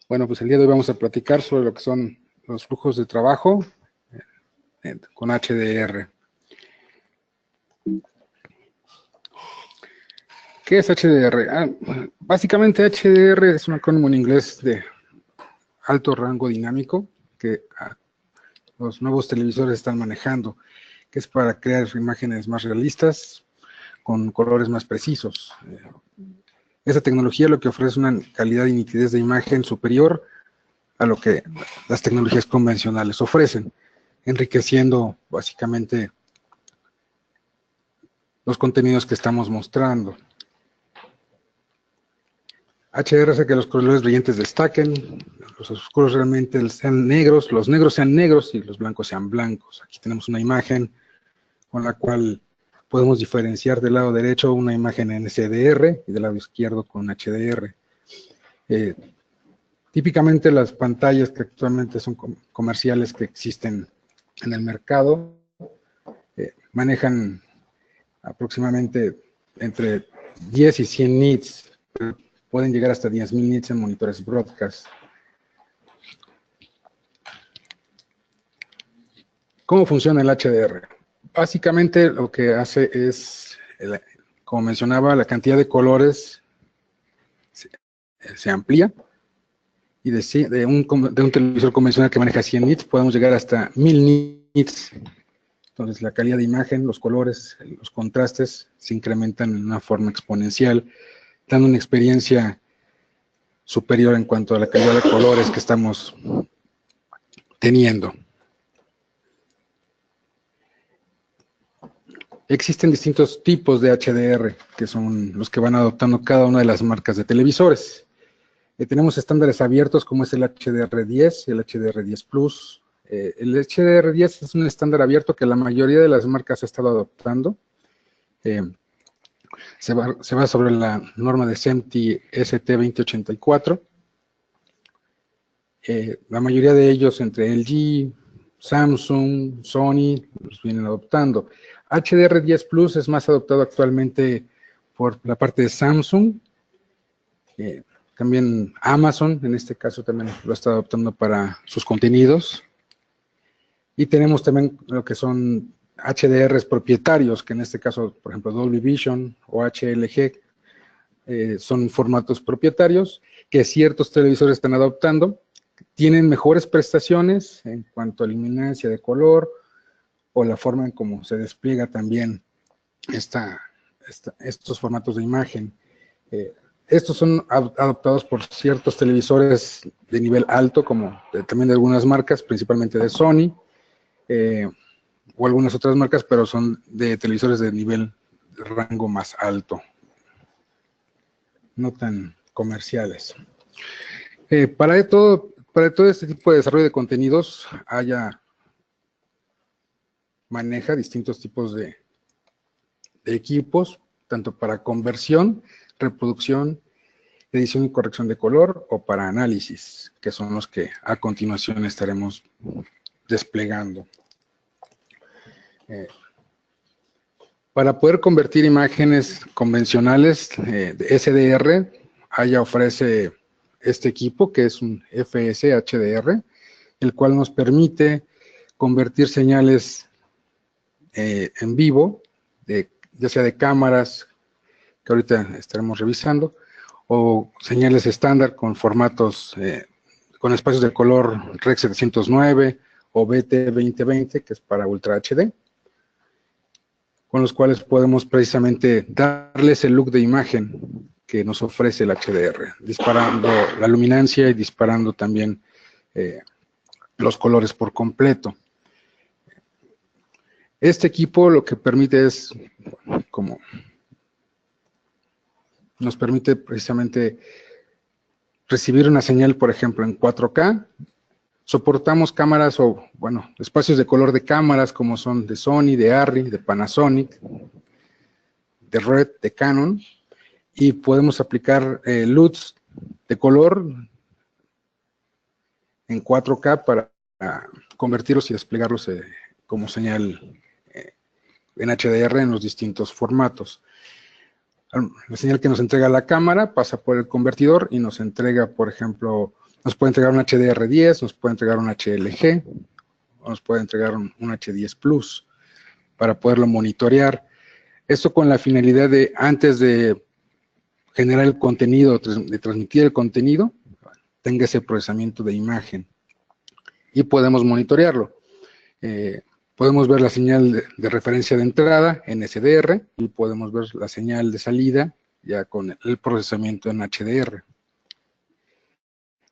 Bueno, pues el día de hoy vamos a platicar sobre lo que son los flujos de trabajo con HDR. ¿Qué es HDR? Básicamente HDR es un acrónimo en inglés de alto rango dinámico que los nuevos televisores están manejando, que es para crear imágenes más realistas con colores más precisos. Esa tecnología lo que ofrece es una calidad y nitidez de imagen superior a lo que las tecnologías convencionales ofrecen, enriqueciendo básicamente los contenidos que estamos mostrando. HDR hace que los colores brillantes destaquen, los oscuros realmente sean negros, los negros sean negros y los blancos sean blancos. Aquí tenemos una imagen con la cual podemos diferenciar del lado derecho una imagen en SDR y del lado izquierdo con HDR. Típicamente las pantallas que actualmente son comerciales que existen en el mercado manejan aproximadamente entre 10 y 100 nits, pueden llegar hasta 10,000 nits en monitores broadcast. ¿Cómo funciona el HDR? Básicamente lo que hace es, como mencionaba, la cantidad de colores se amplía y de un televisor convencional que maneja 100 nits podemos llegar hasta 1000 nits. Entonces la calidad de imagen, los colores, los contrastes se incrementan en una forma exponencial, dando una experiencia superior en cuanto a la calidad de colores que estamos teniendo. Existen distintos tipos de HDR, que son los que van adoptando cada una de las marcas de televisores. Tenemos estándares abiertos como es el HDR10, el HDR10 Plus. El HDR10 es un estándar abierto que la mayoría de las marcas ha estado adoptando. Se va sobre la norma de SMPTE ST2084. La mayoría de ellos, entre LG, Samsung, Sony, los vienen adoptando. HDR10 Plus es más adoptado actualmente por la parte de Samsung. También Amazon, en este caso, también lo está adoptando para sus contenidos. Y tenemos también lo que son HDRs propietarios, que en este caso, por ejemplo, Dolby Vision o HLG, son formatos propietarios que ciertos televisores están adoptando. Tienen mejores prestaciones en cuanto a luminancia de color o la forma en cómo se despliega también estos formatos de imagen. Estos son adoptados por ciertos televisores de nivel alto, como también de algunas marcas, principalmente de Sony, o algunas otras marcas, pero son de televisores de nivel de rango más alto, no tan comerciales. Para todo este tipo de desarrollo de contenidos, maneja distintos tipos de equipos, tanto para conversión, reproducción, edición y corrección de color, o para análisis, que son los que a continuación estaremos desplegando. Para poder convertir imágenes convencionales de SDR, Haya ofrece este equipo, que es un FS HDR, el cual nos permite convertir señales en vivo, ya sea de cámaras, que ahorita estaremos revisando, o señales estándar con formatos, con espacios de color Rec 709 o BT 2020, que es para Ultra HD, con los cuales podemos precisamente darles el look de imagen que nos ofrece el HDR, disparando la luminancia y disparando también los colores por completo. Este equipo lo que permite es, nos permite precisamente recibir una señal, por ejemplo, en 4K. Soportamos cámaras o, bueno, espacios de color de cámaras como son de Sony, de Arri, de Panasonic, de Red, de Canon, y podemos aplicar LUTs de color en 4K para convertirlos y desplegarlos como señal en HDR en los distintos formatos. La señal que nos entrega la cámara pasa por el convertidor y nos entrega, por ejemplo, Nos puede entregar un HDR10, nos puede entregar un HLG, o nos puede entregar un H10 Plus para poderlo monitorear. Esto con la finalidad de, antes de generar el contenido, de transmitir el contenido, tenga ese procesamiento de imagen y podemos monitorearlo. Podemos ver la señal de referencia de entrada en SDR y podemos ver la señal de salida ya con el procesamiento en HDR.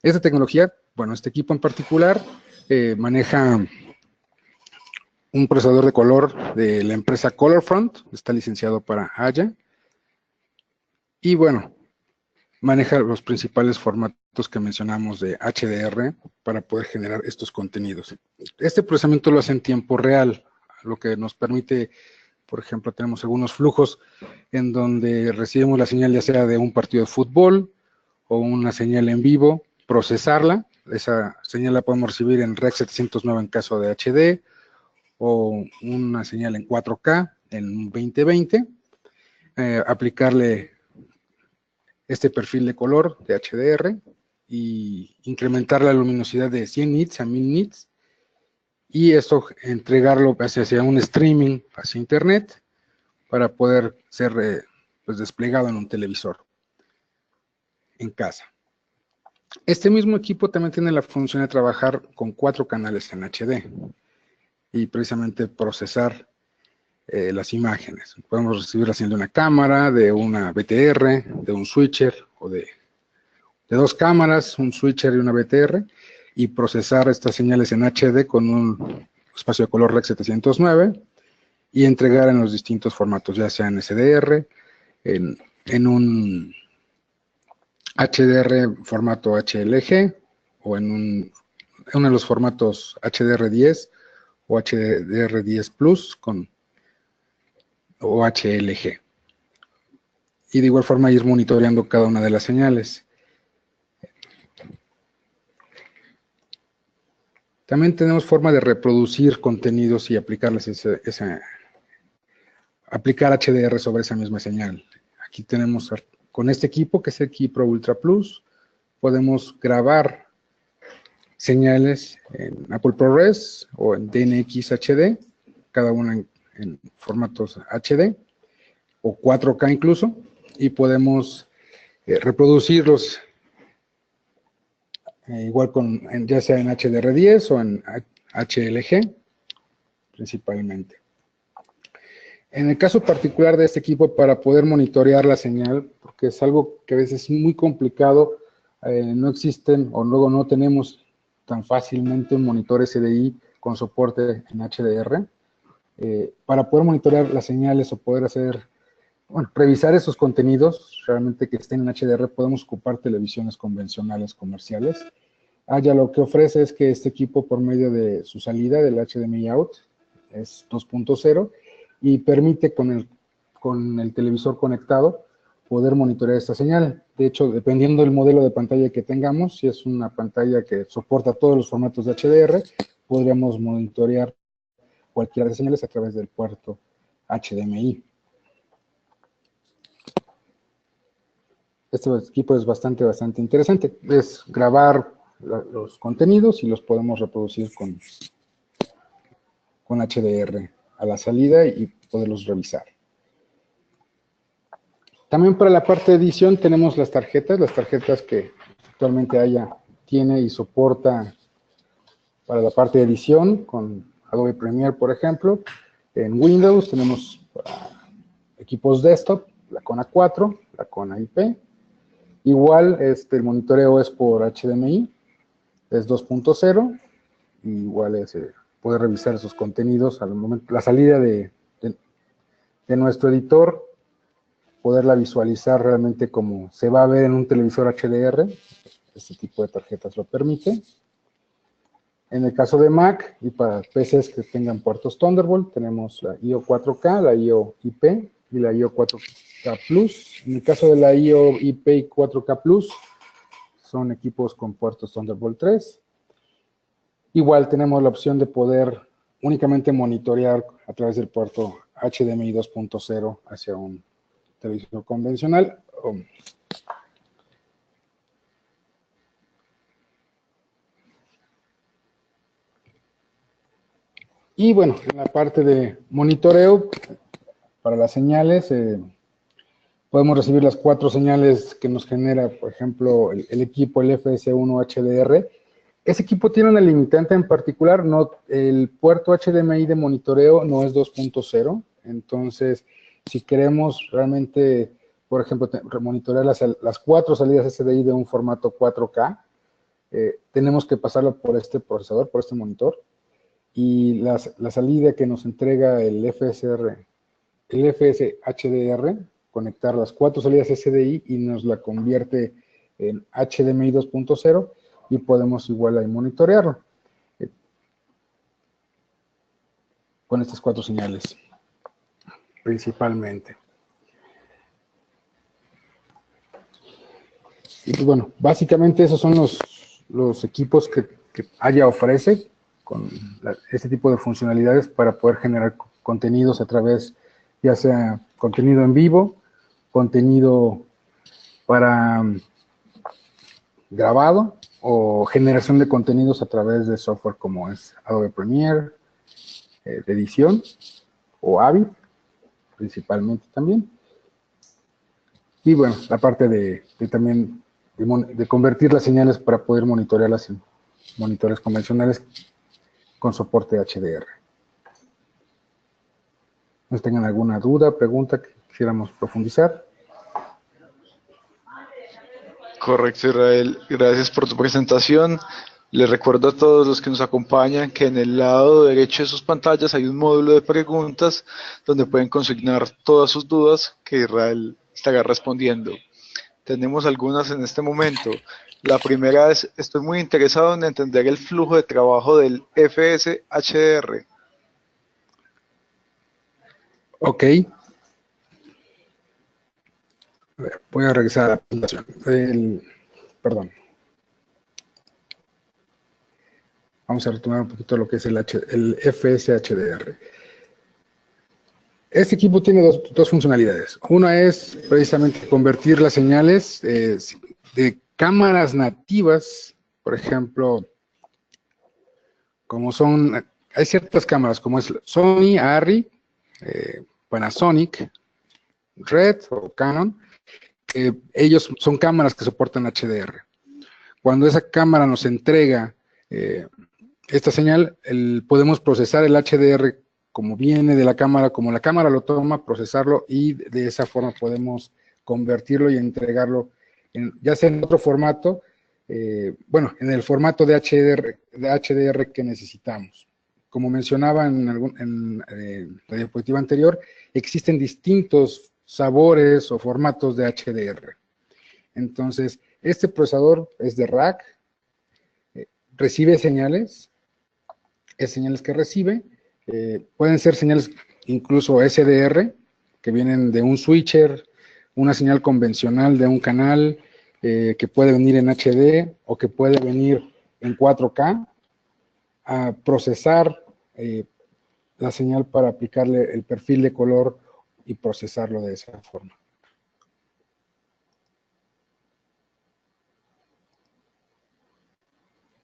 Esta tecnología, bueno, este equipo en particular maneja un procesador de color de la empresa Colorfront, está licenciado para Haya, y bueno, maneja los principales formatos que mencionamos de HDR para poder generar estos contenidos. Este procesamiento lo hace en tiempo real, lo que nos permite, por ejemplo, tenemos algunos flujos en donde recibimos la señal ya sea de un partido de fútbol o una señal en vivo, procesarla, esa señal la podemos recibir en Rec 709 en caso de HD, o una señal en 4K en 2020, aplicarle este perfil de color de HDR y incrementar la luminosidad de 100 nits a 1000 nits y esto entregarlo hacia un streaming hacia internet para poder ser pues desplegado en un televisor en casa. Este mismo equipo también tiene la función de trabajar con 4 canales en HD y precisamente procesar las imágenes. Podemos recibir la señal de una cámara, de una BTR, de un switcher o de 2 cámaras, un switcher y una BTR y procesar estas señales en HD con un espacio de color Rec 709 y entregar en los distintos formatos, ya sea en SDR, en un HDR formato HLG o en uno de los formatos HDR10 o HDR10 Plus o HLG. Y de igual forma ir monitoreando cada una de las señales. También tenemos forma de reproducir contenidos y aplicarles aplicar HDR sobre esa misma señal. Aquí tenemos con este equipo, que es el Keypro Ultra Plus, podemos grabar señales en Apple ProRes o en DNX HD, cada una en formatos HD o 4K incluso, y podemos reproducirlos igual ya sea en HDR10 o en HLG principalmente. En el caso particular de este equipo, para poder monitorear la señal, porque es algo que a veces es muy complicado, no existen o luego no tenemos tan fácilmente un monitor SDI con soporte en HDR. Para poder monitorear las señales o poder revisar esos contenidos realmente que estén en HDR, podemos ocupar televisiones convencionales comerciales. Ya lo que ofrece es que este equipo, por medio de su salida del HDMI out, es 2.0, y permite con el televisor conectado poder monitorear esta señal. De hecho, dependiendo del modelo de pantalla que tengamos, si es una pantalla que soporta todos los formatos de HDR, podríamos monitorear cualquiera de las señales a través del puerto HDMI. Este equipo es bastante interesante. Es grabar los contenidos y los podemos reproducir con HDR a la salida y poderlos revisar. También para la parte de edición tenemos las tarjetas que actualmente tiene y soporta para la parte de edición con Adobe Premiere, por ejemplo. En Windows tenemos equipos desktop, la Kona 4, la Kona IP. Igual el monitoreo es por HDMI, es 2.0, igual puede revisar esos contenidos al momento, la salida de nuestro editor, poderla visualizar realmente como se va a ver en un televisor HDR. Este tipo de tarjetas lo permite. En el caso de Mac y para PCs que tengan puertos Thunderbolt, tenemos la IO 4K, la IO IP y la IO 4K Plus. En el caso de la IO IP y 4K Plus, son equipos con puertos Thunderbolt 3. Igual tenemos la opción de poder únicamente monitorear a través del puerto HDMI 2.0 hacia un televisor convencional. Y bueno, en la parte de monitoreo, para las señales, podemos recibir las 4 señales que nos genera, por ejemplo, el equipo, el FS1 HDR. Ese equipo tiene una limitante en particular, no, el puerto HDMI de monitoreo no es 2.0, entonces si queremos realmente, por ejemplo, monitorear las 4 salidas SDI de un formato 4K, tenemos que pasarlo por este procesador, por este monitor, y la salida que nos entrega el FS HDR, conectar las 4 salidas SDI y nos la convierte en HDMI 2.0 y podemos igual ahí monitorearlo con estas 4 señales principalmente. Y pues bueno, básicamente esos son los equipos que Haya ofrece con este tipo de funcionalidades para poder generar contenidos a través, ya sea contenido en vivo, contenido para grabado o generación de contenidos a través de software como es Adobe Premiere, de edición, o Avid, principalmente también. Y bueno, la parte de también de convertir las señales para poder monitorearlas en monitores convencionales con soporte HDR. ¿No tengan alguna duda, pregunta que quisiéramos profundizar? Correcto, Israel. Gracias por tu presentación. Les recuerdo a todos los que nos acompañan que en el lado derecho de sus pantallas hay un módulo de preguntas donde pueden consignar todas sus dudas que Israel estará respondiendo. Tenemos algunas en este momento. La primera es, estoy muy interesado en entender el flujo de trabajo del FS HDR. Ok. Voy a regresar a la presentación. Perdón. Vamos a retomar un poquito lo que es el FS HDR. Este equipo tiene dos funcionalidades. Una es precisamente convertir las señales de cámaras nativas, por ejemplo, como son, hay ciertas cámaras como es Sony, Arri, Panasonic, Red o Canon, que ellos son cámaras que soportan HDR. Cuando esa cámara nos entrega esta señal, podemos procesar el HDR como viene de la cámara, como la cámara lo toma, procesarlo y de esa forma podemos convertirlo y entregarlo ya sea en otro formato, bueno, en el formato de HDR que necesitamos. Como mencionaba en la diapositiva anterior, existen distintos sabores o formatos de HDR. Entonces, este procesador es de rack, recibe señales, es señales que recibe, pueden ser señales incluso SDR, que vienen de un switcher, una señal convencional de un canal, que puede venir en HD o que puede venir en 4K, a procesar la señal para aplicarle el perfil de color y procesarlo de esa forma.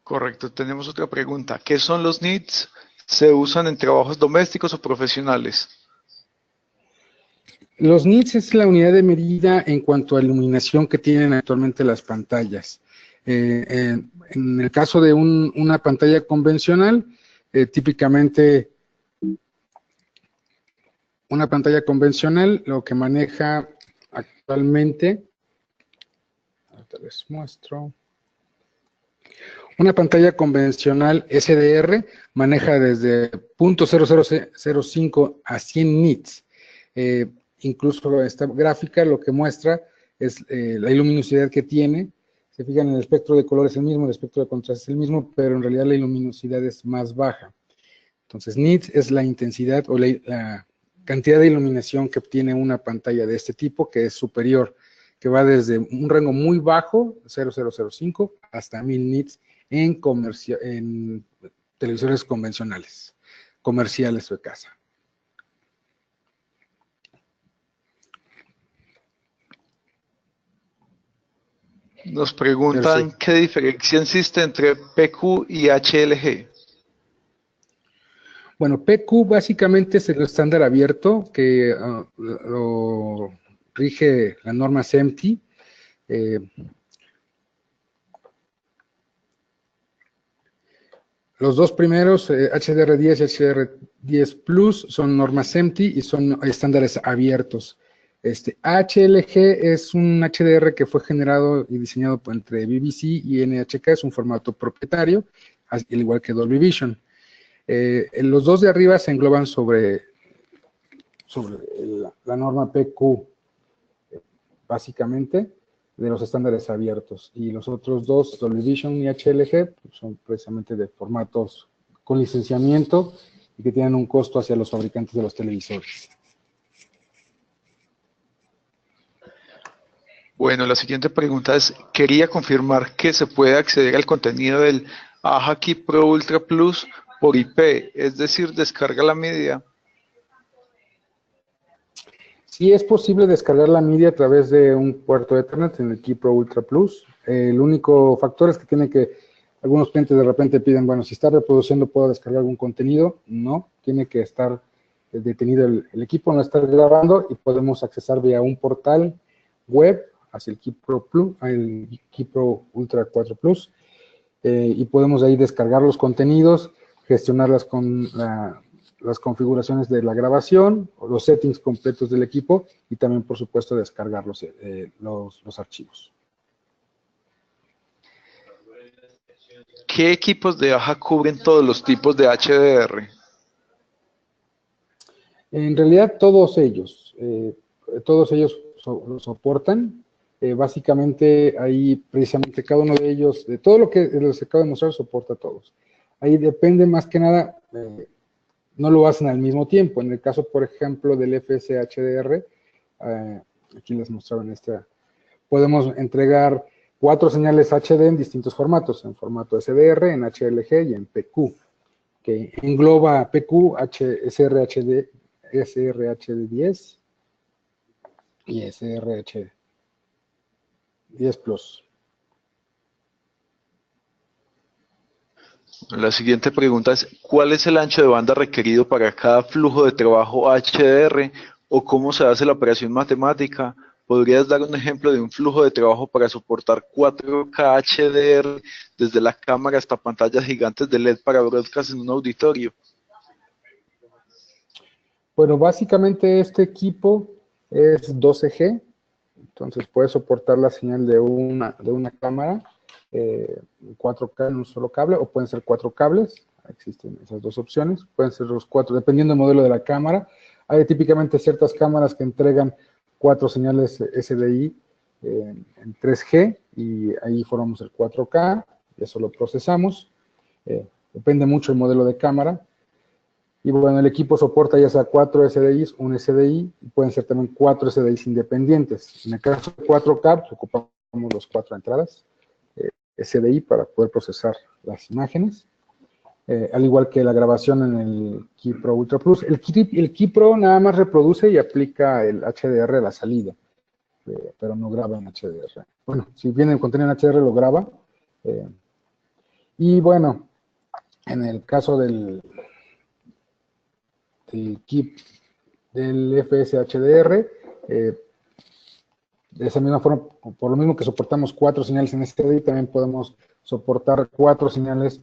Correcto, tenemos otra pregunta. ¿Qué son los nits? ¿Se usan en trabajos domésticos o profesionales? Los nits es la unidad de medida en cuanto a iluminación que tienen actualmente las pantallas. En el caso de una pantalla convencional, típicamente una pantalla convencional lo que maneja actualmente, ahorita les muestro, una pantalla convencional SDR maneja desde 0.0005 a 100 nits. Incluso esta gráfica lo que muestra es la luminosidad que tiene. Se fijan, en el espectro de color es el mismo, el espectro de contraste es el mismo, pero en realidad la luminosidad es más baja. Entonces, nits es la intensidad o la cantidad de iluminación que obtiene una pantalla de este tipo, que es superior, que va desde un rango muy bajo, 0.005, hasta 1000 nits en televisores convencionales, comerciales o de casa. Nos preguntan qué diferencia existe entre PQ y HLG. Bueno, PQ básicamente es el estándar abierto que lo rige la norma SMPTE. Los dos primeros, HDR10 y HDR10 Plus, son normas SMPTE y son estándares abiertos. HLG es un HDR que fue generado y diseñado entre BBC y NHK, es un formato propietario, al igual que Dolby Vision. Los dos de arriba se engloban sobre la norma PQ, básicamente, de los estándares abiertos. Y los otros dos, Dolby Vision y HLG, pues son precisamente de formatos con licenciamiento y que tienen un costo hacia los fabricantes de los televisores. Bueno, la siguiente pregunta es, quería confirmar que se puede acceder al contenido del AHA Keep Pro Ultra Plus por IP, es decir, descarga la media. Sí es posible descargar la media a través de un puerto Ethernet en el Keep Pro Ultra Plus. El único factor es que tiene que, algunos clientes de repente piden, bueno, si está reproduciendo, ¿puedo descargar algún contenido? No, tiene que estar detenido el equipo, no estar grabando y podemos accesar vía un portal web hacia el Keep Pro Plus, el Keep Pro Ultra 4 Plus, y podemos ahí descargar los contenidos, gestionarlas con las configuraciones de la grabación, los settings completos del equipo y también, por supuesto, descargar los archivos. ¿Qué equipos de AHA cubren todos los tipos de HDR? En realidad, todos ellos lo soportan. Básicamente, ahí precisamente cada uno de ellos, de todo lo que les acabo de mostrar, soporta a todos. Ahí depende más que nada, no lo hacen al mismo tiempo. En el caso, por ejemplo, del FS HDR, aquí les mostraba en esta, podemos entregar 4 señales HD en distintos formatos, en formato SDR, en HLG y en PQ, que engloba PQ, SRHD, SRHD10 y SRH10 Plus. La siguiente pregunta es, ¿cuál es el ancho de banda requerido para cada flujo de trabajo HDR o cómo se hace la operación matemática? ¿Podrías dar un ejemplo de un flujo de trabajo para soportar 4K HDR desde la cámara hasta pantallas gigantes de LED para broadcast en un auditorio? Bueno, básicamente este equipo es 12G, entonces puede soportar la señal de una cámara 4K en un solo cable, o pueden ser 4 cables, existen esas dos opciones, pueden ser los 4, dependiendo del modelo de la cámara. Hay típicamente ciertas cámaras que entregan 4 señales SDI en 3G, y ahí formamos el 4K, y eso lo procesamos. Depende mucho el modelo de cámara. Y bueno, el equipo soporta ya sea 4 SDIs, un SDI, y pueden ser también 4 SDIs independientes. En el caso de 4K, pues ocupamos los 4 entradas SDI para poder procesar las imágenes, al igual que la grabación en el Keep Pro Ultra Plus. El Keep Pro nada más reproduce y aplica el HDR a la salida, pero no graba en HDR. Bueno, si viene el contenido en HDR, lo graba. Y bueno, en el caso del Keep del FS HDR, de esa misma forma, por lo mismo que soportamos 4 señales en SDI, también podemos soportar 4 señales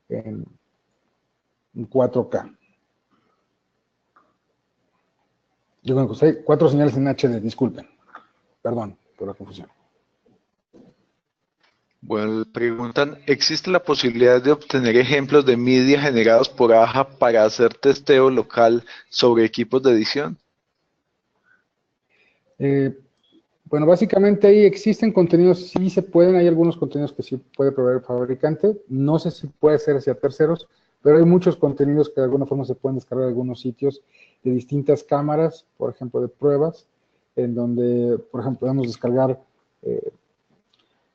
en 4K. Yo creo que hay 4 señales en HD, disculpen. Perdón por la confusión. Bueno, preguntan, ¿existe la posibilidad de obtener ejemplos de media generados por AHA para hacer testeo local sobre equipos de edición? Bueno, básicamente ahí existen contenidos, sí se pueden, hay algunos contenidos que sí puede proveer el fabricante, no sé si puede ser hacia terceros, pero hay muchos contenidos que de alguna forma se pueden descargar de algunos sitios de distintas cámaras, por ejemplo, de pruebas, en donde, por ejemplo, podemos descargar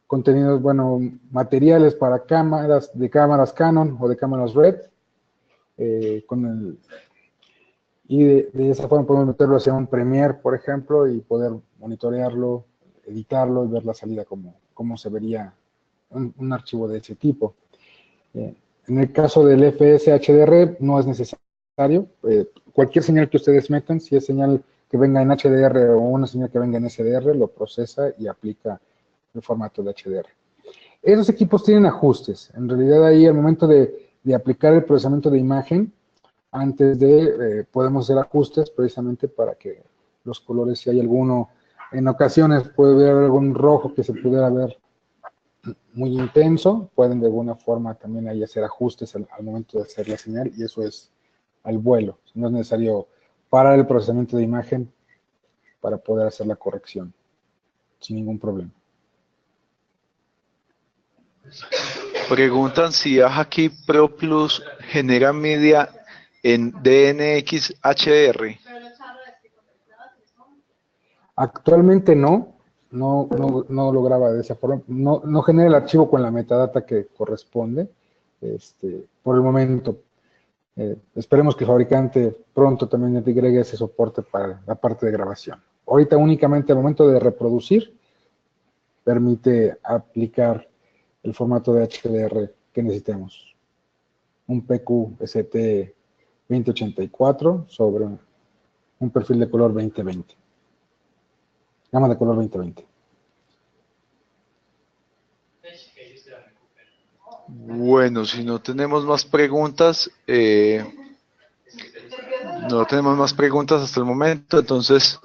contenidos, bueno, materiales para cámaras, de cámaras Canon o de cámaras Red, y de esa forma podemos meterlo hacia un Premiere, por ejemplo, y poder monitorearlo, editarlo y ver la salida como se vería un archivo de ese tipo. En el caso del FS HDR no es necesario cualquier señal que ustedes metan, si es señal que venga en HDR o una señal que venga en SDR, lo procesa y aplica el formato de HDR. Esos equipos tienen ajustes. En realidad ahí al momento de aplicar el procesamiento de imagen, antes de, podemos hacer ajustes precisamente para que los colores, si hay alguno, en ocasiones puede haber algún rojo que se pudiera ver muy intenso, pueden de alguna forma también ahí hacer ajustes al momento de hacer la señal y eso es al vuelo. No es necesario parar el procesamiento de imagen para poder hacer la corrección sin ningún problema. Preguntan si Aja-Key Pro Plus genera media en DNX HDR. Actualmente no lograba de esa forma, no genera el archivo con la metadata que corresponde, por el momento. Esperemos que el fabricante pronto también agregue ese soporte para la parte de grabación. Ahorita únicamente al momento de reproducir, permite aplicar el formato de HDR que necesitemos. Un PQ-ST 2084 sobre un perfil de color 2020. Gama de color 2020. Bueno, si no tenemos más preguntas, hasta el momento, entonces,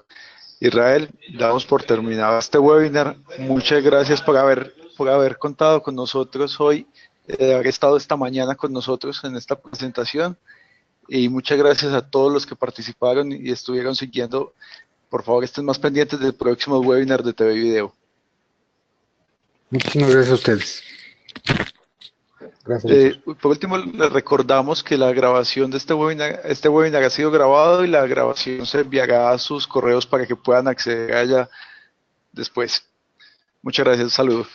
Israel, damos por terminado este webinar. Muchas gracias por haber contado con nosotros hoy, haber estado esta mañana con nosotros en esta presentación, y muchas gracias a todos los que participaron y estuvieron siguiendo. Por favor, estén más pendientes del próximo webinar de TV Video. Muchísimas gracias a ustedes. Gracias. Por último, les recordamos que la grabación de este webinar ha sido grabado y la grabación se enviará a sus correos para que puedan acceder a ella después. Muchas gracias, saludos.